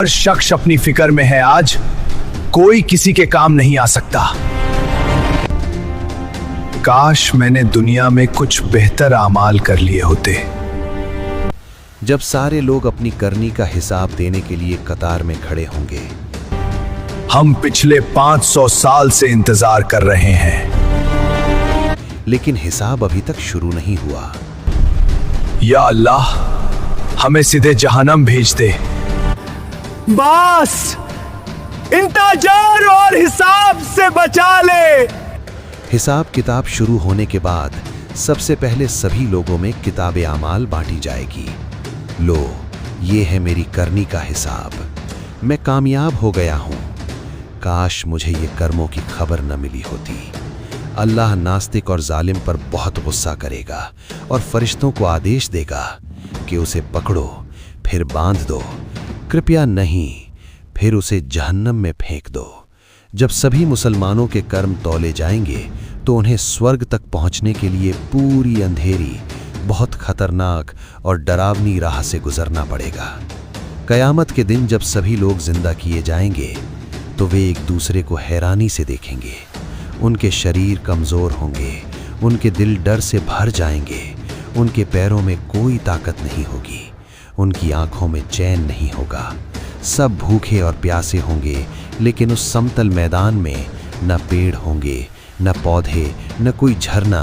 हर शख्स अपनी फिक्र में है। आज कोई किसी के काम नहीं आ सकता। काश मैंने दुनिया में कुछ बेहतर आमाल कर लिए होते। जब सारे लोग अपनी करनी का हिसाब देने के लिए कतार में खड़े होंगे। हम पिछले 500 साल से इंतजार कर रहे हैं, लेकिन हिसाब अभी तक शुरू नहीं हुआ। या अल्लाह, हमें सीधे जहन्नम भेज दे। बस इंतजार और हिसाब से बचा ले। हिसाब किताब शुरू होने के बाद सबसे पहले सभी लोगों में किताबे आमाल बांटी जाएगी। लो, ये है मेरी करनी का हिसाब। मैं कामयाब हो गया हूं। काश मुझे ये कर्मों की खबर न मिली होती। अल्लाह नास्तिक और जालिम पर बहुत गुस्सा करेगा और फरिश्तों को आदेश देगा कि उसे पकड़ो, फिर बांध दो, कृपया नहीं, फिर उसे जहन्नम में फेंक दो। जब सभी मुसलमानों के कर्म तौले जाएंगे तो उन्हें स्वर्ग तक पहुंचने के लिए पूरी अंधेरी, बहुत खतरनाक और डरावनी राह से गुजरना पड़ेगा। कयामत के दिन जब सभी लोग जिंदा किए जाएंगे तो वे एक दूसरे को हैरानी से देखेंगे। उनके शरीर कमज़ोर होंगे, उनके दिल डर से भर जाएंगे, उनके पैरों में कोई ताकत नहीं होगी, उनकी आंखों में चैन नहीं होगा। सब भूखे और प्यासे होंगे, लेकिन उस समतल मैदान में न पेड़ होंगे, न पौधे, न कोई झरना।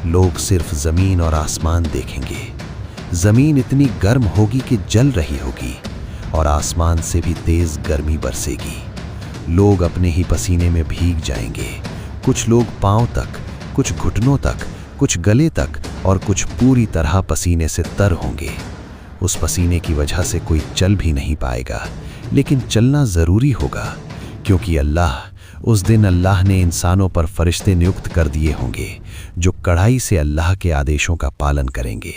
लोग सिर्फ ज़मीन और आसमान देखेंगे। ज़मीन इतनी गर्म होगी कि जल रही होगी और आसमान से भी तेज़ गर्मी बरसेगी। लोग अपने ही पसीने में भीग जाएंगे। कुछ लोग पांव तक, कुछ घुटनों तक, कुछ गले तक और कुछ पूरी तरह पसीने से तर होंगे। उस पसीने की वजह से कोई चल भी नहीं पाएगा, लेकिन चलना ज़रूरी होगा, क्योंकि उस दिन अल्लाह ने इंसानों पर फरिश्ते नियुक्त कर दिए होंगे जो कड़ाई से अल्लाह के आदेशों का पालन करेंगे।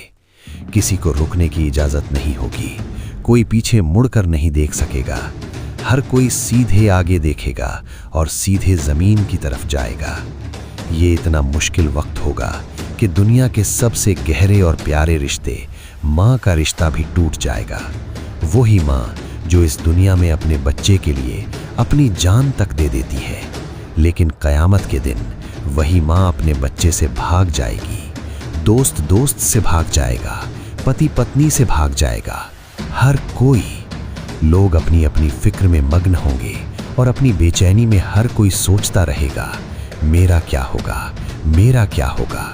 किसी को रुकने की इजाज़त नहीं होगी, कोई पीछे मुड़कर नहीं देख सकेगा। हर कोई सीधे आगे देखेगा और सीधे ज़मीन की तरफ जाएगा। ये इतना मुश्किल वक्त होगा कि दुनिया के सबसे गहरे और प्यारे रिश्ते, माँ का रिश्ता भी टूट जाएगा। वही माँ जो इस दुनिया में अपने बच्चे के लिए अपनी जान तक दे देती है, लेकिन क़यामत के दिन वही माँ अपने बच्चे से भाग जाएगी। दोस्त दोस्त से भाग जाएगा, पति पत्नी से भाग जाएगा। हर कोई, लोग अपनी अपनी फिक्र में मग्न होंगे और अपनी बेचैनी में हर कोई सोचता रहेगा, मेरा क्या होगा, मेरा क्या होगा।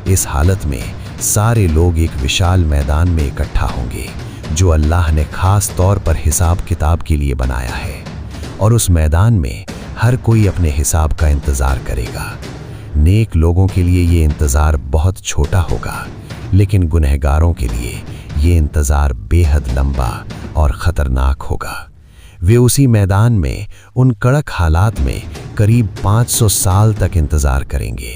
इस हालत में सारे लोग एक विशाल मैदान में इकट्ठा होंगे जो अल्लाह ने खास तौर पर हिसाब किताब के लिए बनाया है, और उस मैदान में हर कोई अपने हिसाब का इंतज़ार करेगा। नेक लोगों के लिए ये इंतज़ार बहुत छोटा होगा, लेकिन गुनहगारों के लिए ये इंतज़ार बेहद लंबा और ख़तरनाक होगा। वे उसी मैदान में उन कड़क हालात में करीब 500 साल तक इंतज़ार करेंगे,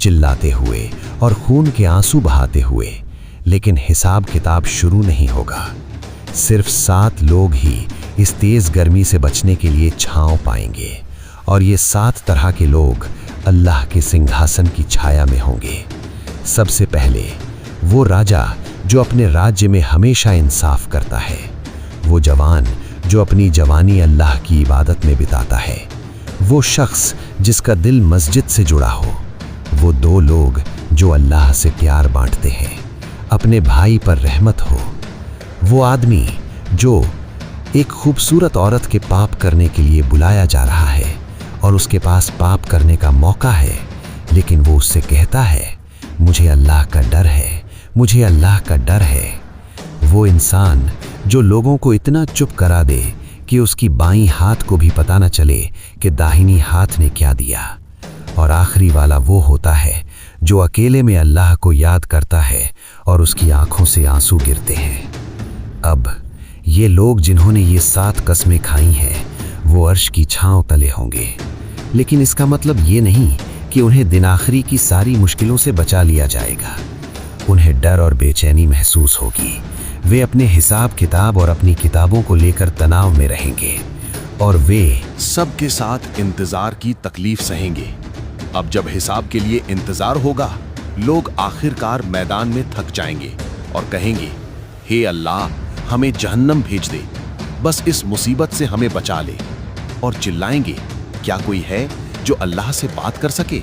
चिल्लाते हुए और खून के आंसू बहाते हुए, लेकिन हिसाब किताब शुरू नहीं होगा। सिर्फ 7 लोग ही इस तेज़ गर्मी से बचने के लिए छांव पाएंगे, और ये 7 तरह के लोग अल्लाह के सिंहासन की छाया में होंगे। सबसे पहले वो राजा जो अपने राज्य में हमेशा इंसाफ करता है, वो जवान जो अपनी जवानी अल्लाह की इबादत में बिताता है, वो शख्स जिसका दिल मस्जिद से जुड़ा हो, वो 2 लोग जो अल्लाह से प्यार बांटते हैं, अपने भाई पर रहमत हो, वो आदमी जो एक खूबसूरत औरत के पाप करने के लिए बुलाया जा रहा है और उसके पास पाप करने का मौका है, लेकिन वो उससे कहता है, मुझे अल्लाह का डर है, मुझे अल्लाह का डर है। वो इंसान जो लोगों को इतना चुप करा दे कि उसकी बाईं हाथ को भी पता न चले कि दाहिनी हाथ ने क्या दिया। और आखिरी वाला वो होता है जो अकेले में अल्लाह को याद करता है और उसकी आंखों से आंसू गिरते हैं। अब ये लोग जिन्होंने ये 7 कस्में खाई हैं, वो अर्श की छांव तले होंगे, लेकिन इसका मतलब ये नहीं कि उन्हें दिन आखिरी की सारी मुश्किलों से बचा लिया जाएगा। उन्हें डर और बेचैनी महसूस होगी। वे अपने हिसाब किताब और अपनी किताबों को लेकर तनाव में रहेंगे, और वे सबके साथ इंतजार की तकलीफ सहेंगे। अब जब हिसाब के लिए इंतजार होगा, लोग आखिरकार मैदान में थक जाएंगे और कहेंगे, हे अल्लाह, हमें जहन्नम भेज दे। बस इस मुसीबत से हमें बचा ले। और चिल्लाएंगे, क्या कोई है जो अल्लाह से बात कर सके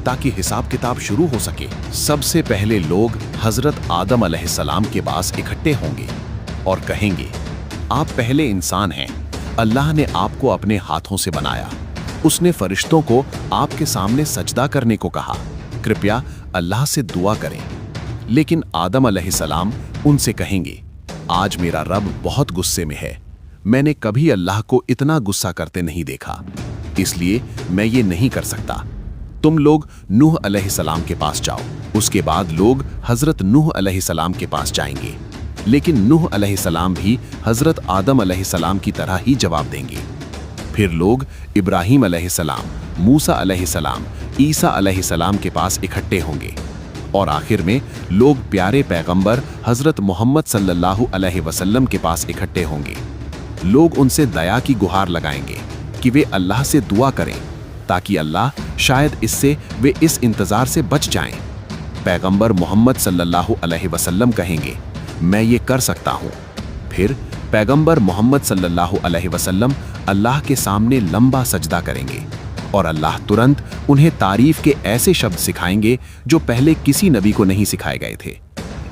ताकि हिसाब किताब शुरू हो सके। सबसे पहले लोग हजरत आदम अलैहिस्सलाम के पास इकट्ठे होंगे और कहेंगे, आप पहले इंसान हैं, अल्लाह ने आपको अपने हाथों से बनाया। उसने फरिश्तों को आपके सामने सजदा करने को कहा, कृपया अल्लाह से दुआ करें। लेकिन आदम अलैहिस्सलाम उनसे कहेंगे, आज मेरा रब बहुत गुस्से में है, मैंने कभी अल्लाह को इतना गुस्सा करते नहीं देखा, इसलिए मैं ये नहीं कर सकता। तुम लोग नूह अलैहिस्सलाम के पास जाओ। उसके बाद लोग हजरत नूह अलैहिस्सलाम के पास जाएंगे, लेकिन नूह अलैहिस्सलाम भी हजरत आदम अलैहिस्सलाम की तरह ही जवाब देंगे। फिर लोग इब्राहीम अलैहिस्सलाम, मूसा अलैहिस्सलाम, ईसा अलैहिस्सलाम के पास इकट्ठे होंगे और आखिर में लोग प्यारे पैगंबर हजरत मोहम्मद सल्लल्लाहु अलैहि वसल्लम के पास इकट्ठे होंगे। लोग उनसे दया की गुहार लगाएंगे कि वे अल्लाह से दुआ करें ताकि अल्लाह शायद इससे वे इस इंतजार से बच जाएं। पैगंबर मोहम्मद सल्लल्लाहु अलैहि वसल्लम कहेंगे, मैं ये कर सकता हूँ। फिर पैगंबर मोहम्मद सल्लल्लाहु अलैहि वसल्लम अल्लाह के सामने लंबा सजदा करेंगे और अल्लाह तुरंत उन्हें तारीफ के ऐसे शब्द सिखाएंगे जो पहले किसी नबी को नहीं सिखाए गए थे।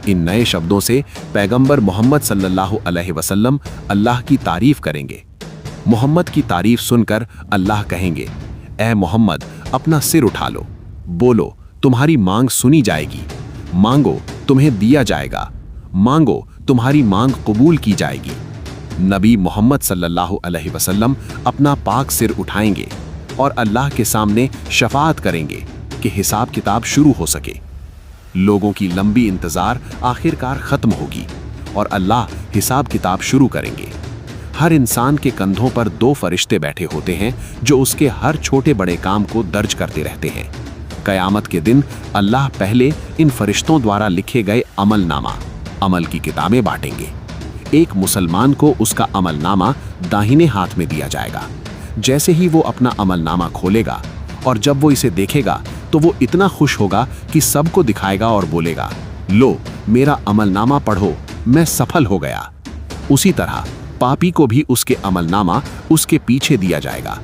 इन नए शब्दों से पैगंबर मोहम्मद सल्लल्लाहु अलैहि वसल्लम अल्लाह की तारीफ करेंगे। मोहम्मद की तारीफ सुनकर अल्लाह कहेंगे, ऐ मोहम्मद, अपना सिर उठा लो, बोलो तुम्हारी मांग सुनी जाएगी, मांगो तुम्हें दिया जाएगा, मांगो तुम्हारी मांग कबूल की जाएगी। नबी मोहम्मद सल्लल्लाहु अलैहि वसल्लम अपना पाक सिर उठाएंगे और अल्लाह के सामने शफाअत करेंगे कि हिसाब किताब शुरू हो सके। लोगों की लंबी इंतजार आखिरकार खत्म होगी और अल्लाह हिसाब किताब शुरू करेंगे। हर इंसान के कंधों पर 2 फरिश्ते बैठे होते हैं जो उसके हर छोटे बड़े काम को दर्ज करते रहते हैं। कयामत के दिन अल्लाह पहले इन फरिश्तों द्वारा लिखे गए अमल की किताबें बांटेंगे। एक मुसलमान को उसका अमलनामा दाहिने हाथ में दिया जाएगा। जैसे ही वो अपना अमलनामा खोलेगा और जब वो इसे देखेगा तो वो इतना खुश होगा कि सबको दिखाएगा और बोलेगा, लो मेरा अमलनामा पढ़ो, मैं सफल हो गया। उसी तरह पापी को भी उसके अमलनामा उसके पीछे दिया जाएगा।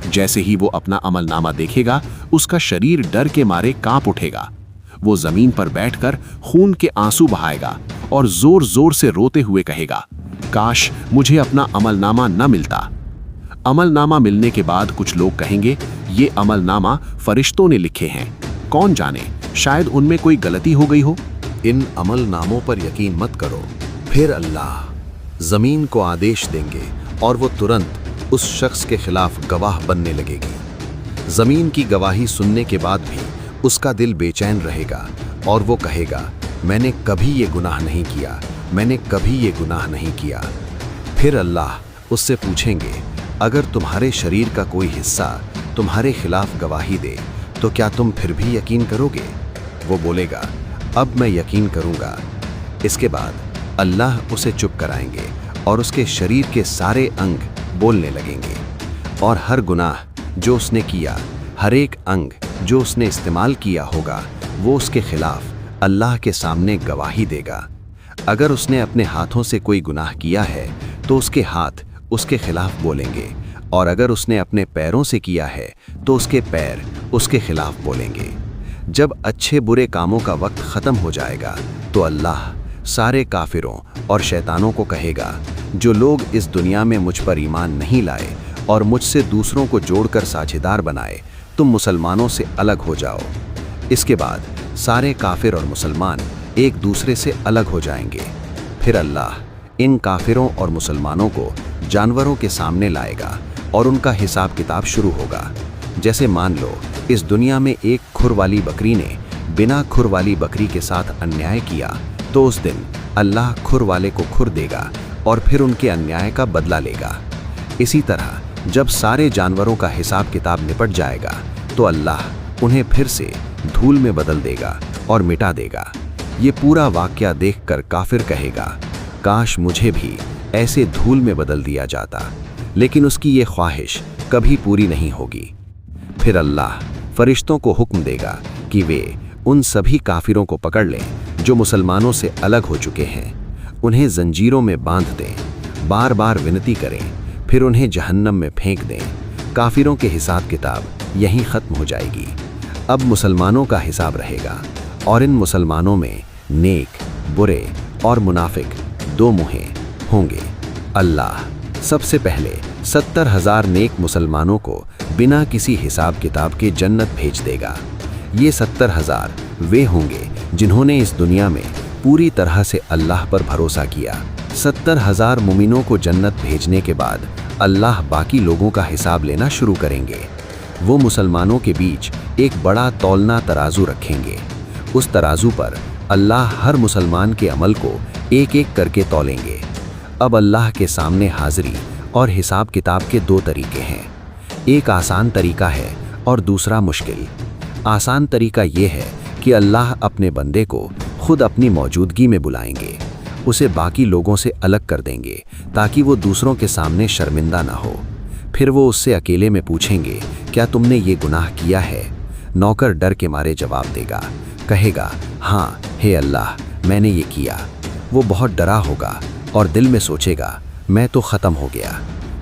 जैसे ही वो अपना अमलनामा देखेगा, उसका शरीर डर के मारे कांप उठेगा। वो जमीन पर बैठकर खून के आंसू बहाएगा और जोर जोर से रोते हुए कहेगा, काश मुझे अपना अमलनामा न मिलता। अमलनामा मिलने के बाद कुछ लोग कहेंगे, ये अमलनामा फरिश्तों ने लिखे हैं, कौन जाने शायद उनमें कोई गलती हो गई हो। इन अमलनामों पर यकीन मत करो। फिर अल्लाह जमीन को आदेश देंगे और वो तुरंत उस शख्स के खिलाफ गवाह बनने लगेगी। जमीन की गवाही सुनने के बाद भी उसका दिल बेचैन रहेगा और वो कहेगा, मैंने कभी ये गुनाह नहीं किया, मैंने कभी ये गुनाह नहीं किया। फिर अल्लाह उससे पूछेंगे, अगर तुम्हारे शरीर का कोई हिस्सा तुम्हारे खिलाफ गवाही दे तो क्या तुम फिर भी यकीन करोगे? वो बोलेगा, अब मैं यकीन करूंगा। इसके बाद अल्लाह उसे चुप कराएंगे और उसके शरीर के सारे अंग बोलने लगेंगे और हर गुनाह जो उसने किया, हर एक अंग जो उसने इस्तेमाल किया होगा, वो उसके खिलाफ अल्लाह के सामने गवाही देगा। अगर उसने अपने हाथों से कोई गुनाह किया है तो उसके हाथ उसके खिलाफ बोलेंगे और अगर उसने अपने पैरों से किया है तो उसके पैर उसके खिलाफ बोलेंगे। जब अच्छे बुरे कामों का वक्त ख़त्म हो जाएगा तो अल्लाह सारे काफिरों और शैतानों को कहेगा, जो लोग इस दुनिया में मुझ पर ईमान नहीं लाए और मुझसे दूसरों को जोड़कर साझेदार बनाए, तुम मुसलमानों से अलग हो जाओ। इसके बाद सारे काफिर और मुसलमान एक दूसरे से अलग हो जाएंगे। फिर अल्लाह इन काफिरों और मुसलमानों को जानवरों के सामने लाएगा और उनका हिसाब किताब शुरू होगा। जैसे मान लो इस दुनिया में एक खुर वाली बकरी ने बिना खुर वाली बकरी के साथ अन्याय किया, तो उस दिन अल्लाह खुर वाले को खुर देगा और फिर उनके अन्याय का बदला लेगा। इसी तरह जब सारे जानवरों का हिसाब किताब निपट जाएगा तो अल्लाह उन्हें फिर से धूल में बदल देगा और मिटा देगा। ये पूरा वाकया देखकर काफिर कहेगा, काश मुझे भी ऐसे धूल में बदल दिया जाता, लेकिन उसकी ये ख्वाहिश कभी पूरी नहीं होगी। फिर अल्लाह फरिश्तों को हुक्म देगा कि वे उन सभी काफिरों को पकड़ लें जो मुसलमानों से अलग हो चुके हैं, उन्हें जंजीरों में बांध दें बार बार विनती करें, फिर उन्हें जहन्नम में फेंक दें। काफिरों के हिसाब किताब यहीं खत्म हो जाएगी। अब मुसलमानों का हिसाब रहेगा, और इन मुसलमानों में नेक, बुरे और मुनाफिक 2 मुहें होंगे। अल्लाह सबसे पहले 70,000 नेक मुसलमानों को बिना किसी हिसाब किताब के जन्नत भेज देगा। ये 70,000 वे होंगे जिन्होंने इस दुनिया में पूरी तरह से अल्लाह पर भरोसा किया। 70,000 मुमिनों को जन्नत भेजने के बाद अल्लाह बाकी लोगों का हिसाब लेना शुरू करेंगे। वो मुसलमानों के बीच एक बड़ा तौलना तराजू रखेंगे। उस तराजू पर अल्लाह हर मुसलमान के अमल को एक एक करके तौलेंगे। अब अल्लाह के सामने हाजिरी और हिसाब किताब के 2 तरीके हैं। एक आसान तरीका है और दूसरा मुश्किल। आसान तरीका ये है कि अल्लाह अपने बंदे को खुद अपनी मौजूदगी में बुलाएंगे, उसे बाकी लोगों से अलग कर देंगे ताकि वो दूसरों के सामने शर्मिंदा ना हो। फिर वो उससे अकेले में पूछेंगे, क्या तुमने ये गुनाह किया है? नौकर डर के मारे जवाब देगा, कहेगा, हाँ हे अल्लाह, मैंने ये किया। वो बहुत डरा होगा और दिल में सोचेगा, मैं तो ख़त्म हो गया।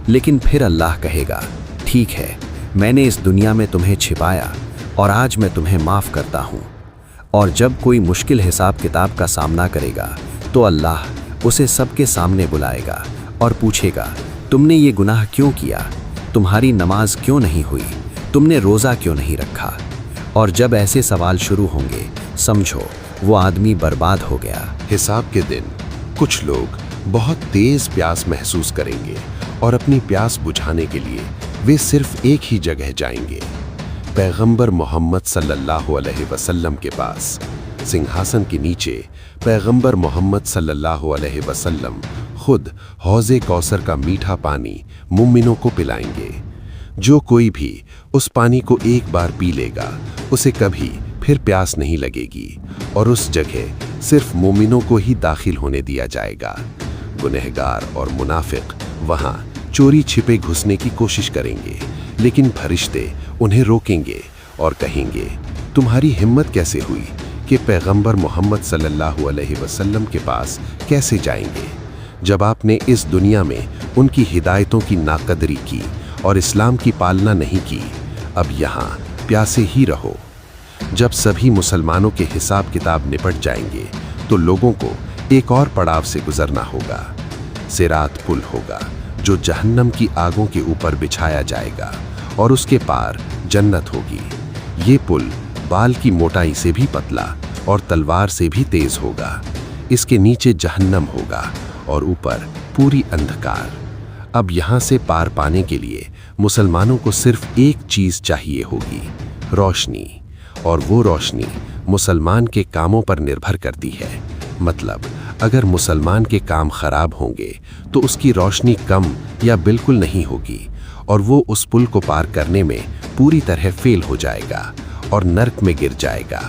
लेकिन फिर अल्लाह कहेगा, ठीक है, मैंने इस दुनिया में तुम्हें छिपाया और आज मैं तुम्हें माफ़ करता हूँ। और जब कोई मुश्किल हिसाब किताब का सामना करेगा तो अल्लाह उसे सबके सामने बुलाएगा और पूछेगा, तुमने ये गुनाह क्यों किया? तुम्हारी नमाज क्यों नहीं हुई? तुमने रोज़ा क्यों नहीं रखा? और जब ऐसे सवाल शुरू होंगे, समझो वो आदमी बर्बाद हो गया। हिसाब के दिन कुछ लोग बहुत तेज प्यास महसूस करेंगे और अपनी प्यास बुझाने के लिए वे सिर्फ एक ही जगह जाएंगे, पैगंबर मोहम्मद सल्लल्लाहु अलैहि वसल्लम के पास। सिंहासन के नीचे पैगंबर मोहम्मद सल्लल्लाहु अलैहि वसल्लम खुद हौज़े कौसर का मीठा पानी मुमिनों को पिलाएंगे। जो कोई भी उस पानी को एक बार पी लेगा, उसे कभी फिर प्यास नहीं लगेगी और उस जगह सिर्फ मोमिनों को ही दाखिल होने दिया जाएगा। गुनहगार और मुनाफिक वहां चोरी छिपे घुसने की कोशिश करेंगे, लेकिन फरिश्ते उन्हें रोकेंगे और कहेंगे, तुम्हारी हिम्मत कैसे हुई कि पैगंबर मोहम्मद सल्लल्लाहु अलैहि वसल्लम के पास कैसे जाएंगे, जब आपने इस दुनिया में उनकी हिदायतों की नाकदरी की और इस्लाम की पालना नहीं की। अब यहाँ प्यासे ही रहो। जब सभी मुसलमानों के हिसाब किताब निपट जाएंगे तो लोगों को एक और पड़ाव से गुजरना होगा। सिरात पुल होगा जो जहन्नम की आगों के ऊपर बिछाया जाएगा और उसके पार जन्नत होगी। ये पुल बाल की मोटाई से भी पतला और तलवार से भी तेज होगा। इसके नीचे जहन्नम होगा और ऊपर पूरी अंधकार। अब यहाँ से पार पाने के लिए मुसलमानों को सिर्फ एक चीज चाहिए होगी, रोशनी। और वो रोशनी मुसलमान के कामों पर निर्भर करती है। मतलब अगर मुसलमान के काम खराब होंगे तो उसकी रोशनी कम या बिल्कुल नहीं होगी और वो उस पुल को पार करने में पूरी तरह फेल हो जाएगा और नर्क में गिर जाएगा।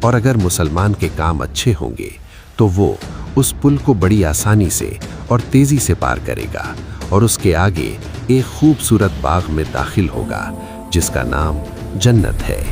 और अगर मुसलमान के काम अच्छे होंगे तो वो उस पुल को बड़ी आसानी से और तेजी से पार करेगा और उसके आगे एक खूबसूरत बाग में दाखिल होगा जिसका नाम जन्नत है।